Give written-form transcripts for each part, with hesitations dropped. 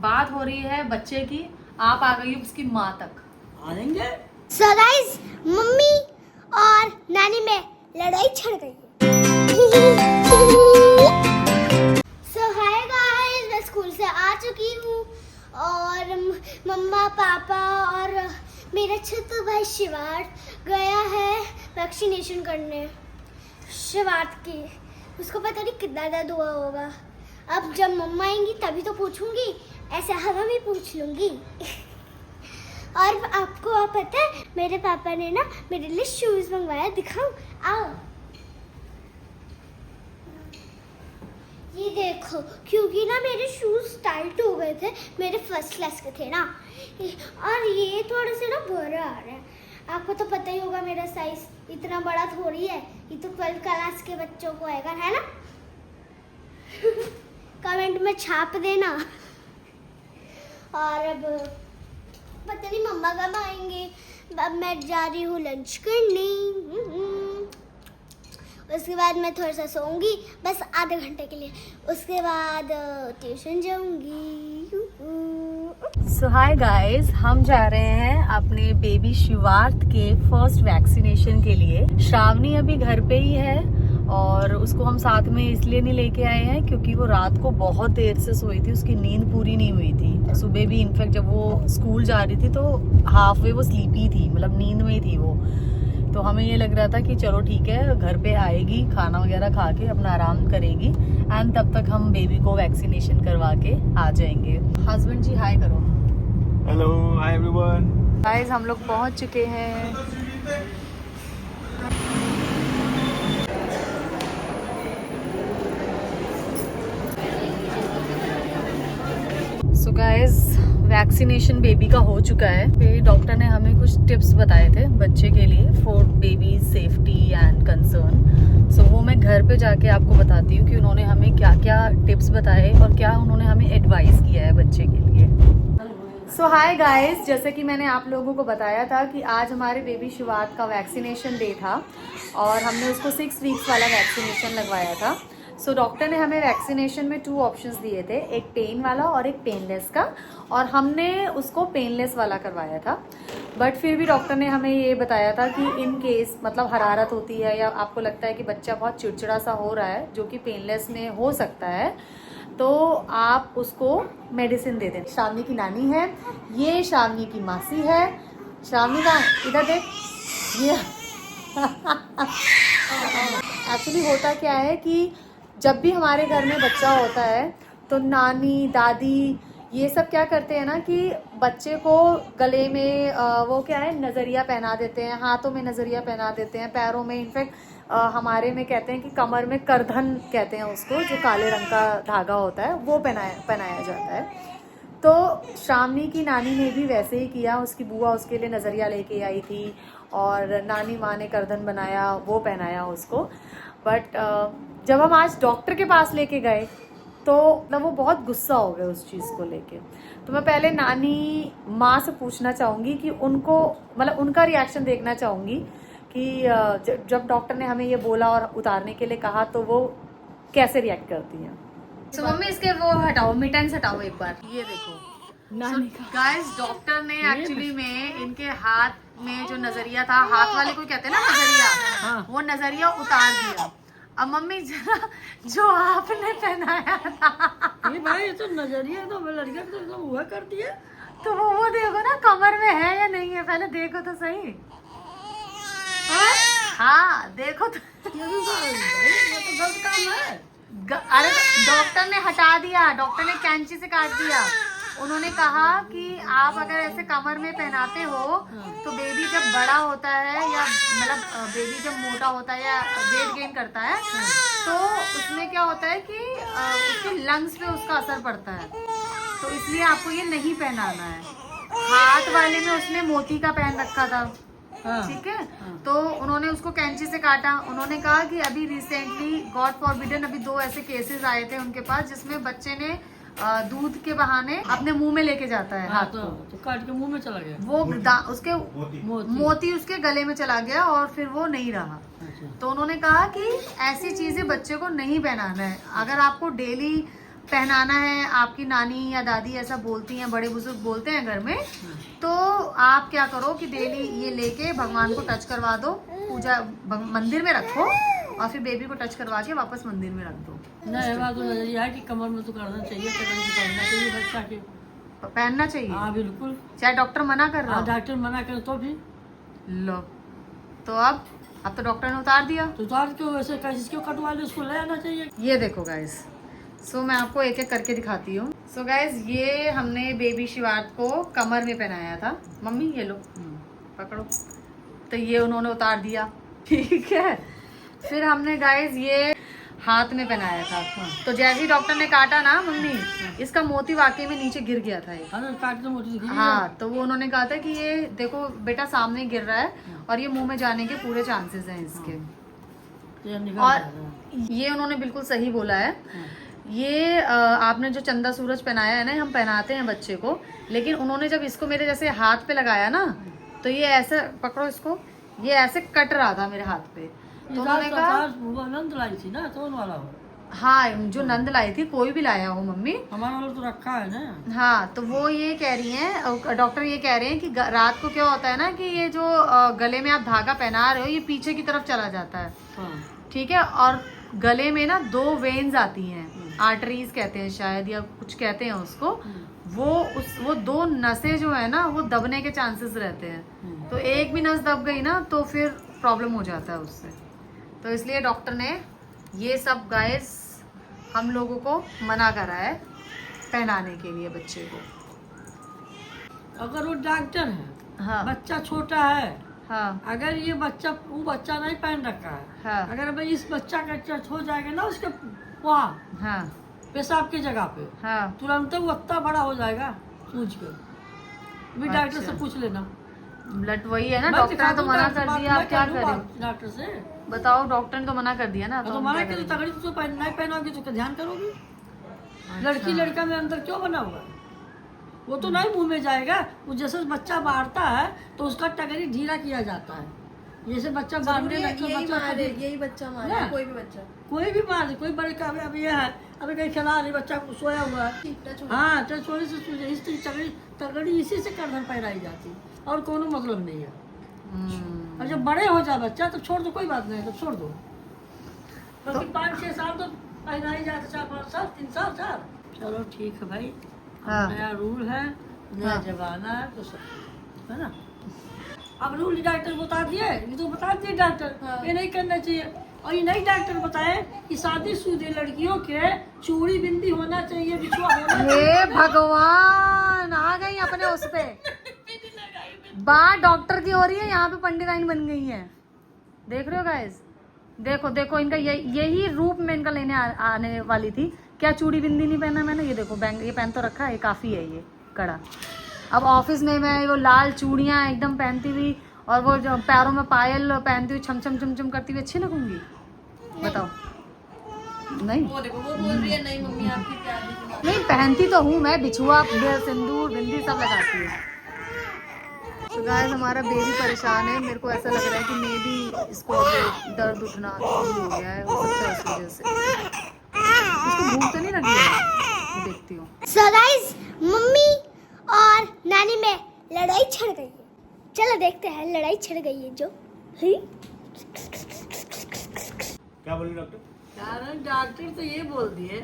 बात हो रही है बच्चे की, आप आ गई हो उसकी माँ तक। आ जाएंगे। So guys, मम्मी और नानी में लड़ाई छिड़ गई है। So hi guys, मैं स्कूल से आ चुकी हूँ और मम्मा पापा और मेरा छोटा भाई शिवार्थ गया है वैक्सीनेशन करने। शिवार्थ की उसको पता नहीं कितना दर्द हुआ होगा। अब जब मम्मा आएंगी तभी तो पूछूंगी, ऐसे हवा भी पूछ लूंगी। और आपको पता है मेरे पापा ने ना मेरे लिए शूज मंगवाया, दिखाऊं? आओ ये देखो, क्योंकि ना मेरे शूज टाइट हो गए थे, मेरे फर्स्ट क्लास के थे ना, और ये थोड़े से ना बड़े आ रहे हैं। आपको तो पता ही होगा मेरा साइज इतना बड़ा थोड़ी है, ये तो 12th क्लास के बच्चों को आएगा, है ना? कमेंट में छाप देना। और अब पता नहीं मम्मा कब आएंगे। अब मैं जा रही हूँ लंच करने। उसके बाद मैं थोड़ा सा सोऊंगी, बस आधे घंटे के लिए। उसके बाद ट्यूशन जाऊंगी। सो हाय गाइस, हम जा रहे हैं अपने बेबी शिवार्थ के फर्स्ट वैक्सीनेशन के लिए। श्रावणी अभी घर पे ही है और उसको हम साथ में इसलिए नहीं लेके आए हैं क्योंकि वो रात को बहुत देर से सोई थी, उसकी नींद पूरी नहीं हुई थी। सुबह भी इनफैक्ट जब वो स्कूल जा रही थी तो हाफ वे वो स्लीपी थी, मतलब नींद में ही थी वो। तो हमें ये लग रहा था कि चलो ठीक है, घर पे आएगी, खाना वगैरह खा के अपना आराम करेगी एंड तब तक हम बेबी को वैक्सीनेशन करवा के आ जाएंगे। हस्बैंड जी हाय करो। Hello, hi everyone. गाइस हम लोग पहुंच चुके हैं। सो गाइस वैक्सीनेशन बेबी का हो चुका है। फिर डॉक्टर ने हमें कुछ टिप्स बताए थे बच्चे के लिए for baby safety and concern. So वो मैं घर पे जाके आपको बताती हूँ कि उन्होंने हमें क्या क्या टिप्स बताए और क्या उन्होंने हमें एडवाइस किया है बच्चे के लिए। सो हाय गाइस, जैसे कि मैंने आप लोगों को बताया था कि आज हमारे बेबी शिवार्थ का वैक्सीनेशन डे था और हमने उसको 6 वीक्स वाला वैक्सीनेशन लगवाया था। सो डॉक्टर ने हमें वैक्सीनेशन में 2 ऑप्शंस दिए थे, एक पेन वाला और एक पेनलेस का, और हमने उसको पेनलेस वाला करवाया था। बट फिर भी डॉक्टर ने हमें ये बताया था कि इन केस मतलब हरारत होती है या आपको लगता है कि बच्चा बहुत चिड़चिड़ा सा हो रहा है, जो कि पेनलेस में हो सकता है, तो आप उसको मेडिसिन दे दें। श्रावणी की नानी है, ये श्रावणी की मासी है। श्रावणी का इधर देख, ये एक्चुअली होता क्या है कि जब भी हमारे घर में बच्चा होता है तो नानी दादी ये सब क्या करते हैं ना कि बच्चे को गले में वो क्या है नज़रिया पहना देते हैं, हाथों में नज़रिया पहना देते हैं, पैरों में, इनफैक्ट हमारे में कहते हैं कि कमर में करधन कहते हैं उसको, जो काले रंग का धागा होता है वो पहनाया जाता है। तो श्रावणी की नानी ने भी वैसे ही किया, उसकी बुआ उसके लिए नज़रिया लेके आई थी और नानी माँ ने करधन बनाया, वो पहनाया उसको। बट जब हम आज डॉक्टर के पास लेके गए तो मतलब वो बहुत गुस्सा हो गए उस चीज़ को लेके। तो मैं पहले नानी माँ से पूछना चाहूँगी कि उनको मतलब उनका रिएक्शन देखना चाहूँगी कि जब डॉक्टर ने हमें ये बोला और उतारने के लिए कहा तो वो कैसे रिएक्ट करती हैं। तो मम्मी इसके वो हटाओ, मिटन्स हटाओ एक बार। ये देखो नानी का गाइस, डॉक्टर ने एक्चुअली में इनके हाथ में जो नजरिया था, हाथ वाले को कहते हैं ना नजरिया, वो नजरिया उतार दिया। अब मम्मी जरा जो आपने पहनाया था, ये भाई ये तो नजरिया तो लड़कियां तो हुआ करती है, तो वो देखो ना कमर में है या नहीं है, पहले देखो तो सही। हाँ देखो तो, ये तो गलत काम है। अरे डॉक्टर ने हटा दिया, डॉक्टर ने कैंची से काट दिया। उन्होंने कहा कि आप अगर ऐसे कमर में पहनाते हो तो बेबी जब बड़ा होता है या मतलब बेबी जब मोटा होता है या वेट गेन करता है तो उसमें क्या होता है कि उसके लंग्स पे उसका असर पड़ता है, तो इसलिए आपको ये नहीं पहनाना है। हाथ वाले में उसने मोती का पहन रखा था, ठीक है, तो उन्होंने उसको कैंची से काटा। उन्होंने कहा कि अभी रिसेंटली गॉड फॉरबिडन अभी 2 ऐसे केसेस आए थे उनके पास जिसमें बच्चे ने दूध के बहाने अपने मुंह में लेके जाता है हाथ को, तो काट के मुंह में चला गया, वो उसके मोती उसके गले में चला गया और फिर वो नहीं रहा। तो उन्होंने कहा कि ऐसी चीजें बच्चे को नहीं पहनाना है। अगर आपको डेली पहनाना है, आपकी नानी या दादी ऐसा बोलती हैं, बड़े बुजुर्ग बोलते हैं घर में, तो आप क्या करो कि डेली ये लेके भगवान को टच करवा दो, पूजा मंदिर में रखो और फिर बेबी को टच करवा के वापस मंदिर में रख दो। नहीं बात तो नजरिया है कि कमर में तो करना चाहिए, कमर में करना चाहिए बच्चा के। पहनना चाहिए, हाँ बिल्कुल। चाहे डॉक्टर मना कर रहा हाँ हो। डॉक्टर मना करे तो भी लो, तो अब तो डॉक्टर ने उतार दिया। तो उतार क्यों वैसे कैसे क्यों कटवा लो, उसको ले आना चाहिए। ये देखो गाइस, सो मैं आपको एक एक करके दिखाती हूँ। सो गाइस, ये हमने बेबी शिवार्थ को कमर में पहनाया था। मम्मी ये लो पकड़ो, तो ये उन्होंने उतार दिया, ठीक है। फिर हमने गाइस ये हाथ में पहनाया था, तो जैसे ही डॉक्टर ने काटा ना मम्मी, इसका मोती वाकई में नीचे गिर गया था ये। काट तो मोटी दिखी। हाँ, तो वो उन्होंने कहा था कि ये देखो बेटा सामने गिर रहा है और ये मुंह में जाने के पूरे चांसेस हैं इसके। और ये उन्होंने बिल्कुल सही बोला है। ये आपने जो चंदा सूरज पहनाया है ना, हम पहनाते हैं बच्चे को, लेकिन उन्होंने जब इसको मेरे जैसे हाथ पे लगाया ना, तो ये ऐसे पकड़ो इसको, ये ऐसे कट रहा था मेरे हाथ पे। तो उन्होंने कहा नंद लाई थी ना, तो वाला हो। हाँ, जो नंद लाई थी, कोई भी लाया हो मम्मी, हमारा वाला तो रखा है ना। हाँ, तो वो ये कह रही हैं, डॉक्टर ये कह रहे हैं कि रात को क्या होता है ना कि ये जो गले में आप धागा पहना रहे हो, ये पीछे की तरफ चला जाता है, ठीक है। और गले में ना 2 वेन्स आती हैं, आर्टरीज कहते हैं शायद, या कुछ कहते हैं उसको। वो 2 नसें जो है ना, वो दबने के चांसेस रहते हैं। तो एक भी नस दब गई ना, तो फिर प्रॉब्लम हो जाता है उससे। तो इसलिए डॉक्टर ने ये सब गाइस हम लोगों को मना करा है पहनाने के लिए बच्चे को। अगर वो डॉक्टर है, हाँ बच्चा छोटा है, हाँ अगर ये बच्चा वो बच्चा नहीं पहन रखा है, हाँ अगर भाई इस बच्चा का टच हो जाएगा ना उसके वहाँ हाँ पेशाब की जगह पे, हाँ, तुरंत वो इतना बड़ा हो जाएगा सूझ के। भी डॉक्टर अच्छा। से पूछ लेना। ब्लड वही है ना, मैं डॉक्टर ने दिखा तो दूंगा, मना कर बात दिया, मैं आप क्या कर लूंगा करें? डॉक्टर से। बताओ, डॉक्टर ने तो मना कर दिया ना, तो हम मना क्या के करें? तगड़ी तो नहीं पहनोगी तो क्या ध्यान करोगी? लड़की लड़का में अंदर क्यों बना हुआ है? वो तो नहीं मुंह में जाएगा। वो जैसे बच्चा बांटता है तो उसका टगरी ढीला किया जाता है। जैसे बच्चा बांटने लगता है, यही बच्चा मारे, ना? कोई भी बच्चा कोई भी मार, कोई बड़े का अब ये है, अभी कहीं खिला नहीं, बच्चा सोया हुआ है, हाँ टच होने से सूझे, इस तगड़ी इसी से गर्दन पहनाई जाती, और कोनो मतलब नहीं है। और जब बड़े हो जाए बच्चा तो छोड़ दो, कोई बात नहीं, तो छोड़ दो। बाकी 5-6 साल तो पहनाई जाते, 4-5 साल, 3 साल 4। चलो ठीक है भाई, हाँ। नया रूल है, नया हाँ। जमाना है, तो सब है ना। अब रूल डॉक्टर बता दिए, ये तो बता दिए डॉक्टर, ये नहीं करना चाहिए। और ये नहीं डॉक्टर बताए कि शादीशुदा लड़कियों के चूड़ी बिंदी होना चाहिए, बिछुआ होना हे चाहिए। भगवान, आ गई अपने उस पे। बात डॉक्टर की हो रही है, यहाँ पे पंडिताइन बन गई है। देख रहे हो गाइस, देखो देखो इनका यही रूप में इनका लेने आने वाली थी। क्या चूड़ी बिंदी नहीं पहना मैंने? ये देखो बैंक ये पहन तो रखा है, ये काफी है ये कड़ा। अब ऑफिस में मैं वो लाल चूड़ियाँ एकदम पहनती हुई और वो जो पैरों में पायल पहनती हुई छम छम छम छम करती हुई अच्छी लगूंगी? बताओ। नहीं, वो देखो वो बोल रही है नहीं मम्मी आपकी प्यारी। नहीं पहनती तो हूँ मैं, बिछुआ सिंदूर बिंदी सब लगाती हूँ। तो गाइस हमारा बेबी परेशान है, मेरे को ऐसा लग रहा है कि मे बी इसको दर्द उठना शुरू हो गया है, हो सकता है इस वजह से। इसको भूख तो नहीं लगी है, देखती हूँ। So guys, मम्मी और नानी में लड़ाई छिड़ गई है। चलो देखते हैं लड़ाई छिड़ गई है जो। क्या बोली डॉक्टर? कारण डॉक्टर तो ये बोल दिए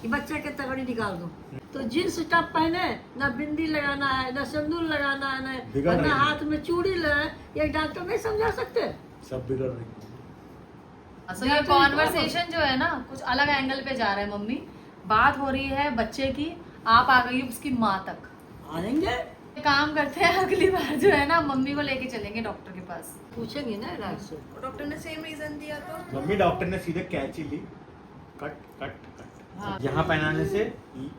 कि बच्चा के तगड़ी निकाल दो, तो जींस टॉप पहने, ना बिंदी लगाना है, ना सिंदूर लगाना है, बिगड़ ना रही है। हाथ में चूड़ी लगाए, ये डॉक्टर नहीं समझा सकते। सब बिगड़ रही। तो ये कॉन्वर्सेशन जो है ना कुछ अलग एंगल पे जा रहा है मम्मी। बात हो रही है बच्चे की, आप आ गई उसकी माँ तक। आएंगे काम करते हैं, अगली बार जो है ना मम्मी को लेके चलेंगे डॉक्टर के पास। पूछेंगे ना डॉक्टर से। डॉक्टर ने सेम रीजन दिया तो मम्मी डॉक्टर ने सीधे कैंची ली, कट कट कट। हाँ। यहाँ पहनाने से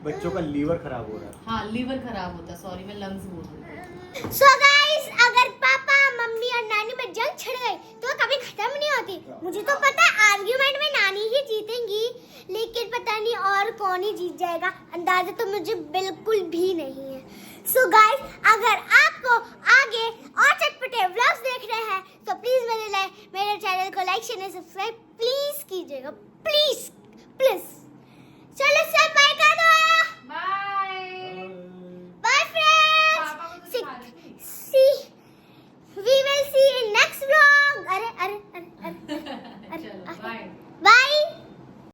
बच्चों का लीवर खराब हो रहा है। हाँ, लीवर खराब होता है, सॉरी मैं लंग्स बोल रही हूँ। So guys, अगर पापा मम्मी और नानी में जंग छिड़ गई तो कभी खत्म नहीं होती। मुझे तो पता है आर्ग्यूमेंट में नानी ही जीतेंगी, लेकिन पता नहीं और कौन ही जीत जाएगा, अंदाजा तो मुझे बिल्कुल भी नहीं है। So guys, अगर आपको आगे और चटपटे व्लॉग्स देखने हैं तो प्लीज मेरे चैनल को लाइक शेयर सब्सक्राइब प्लीज कीजिएगा, प्लीज प्लीज। चलो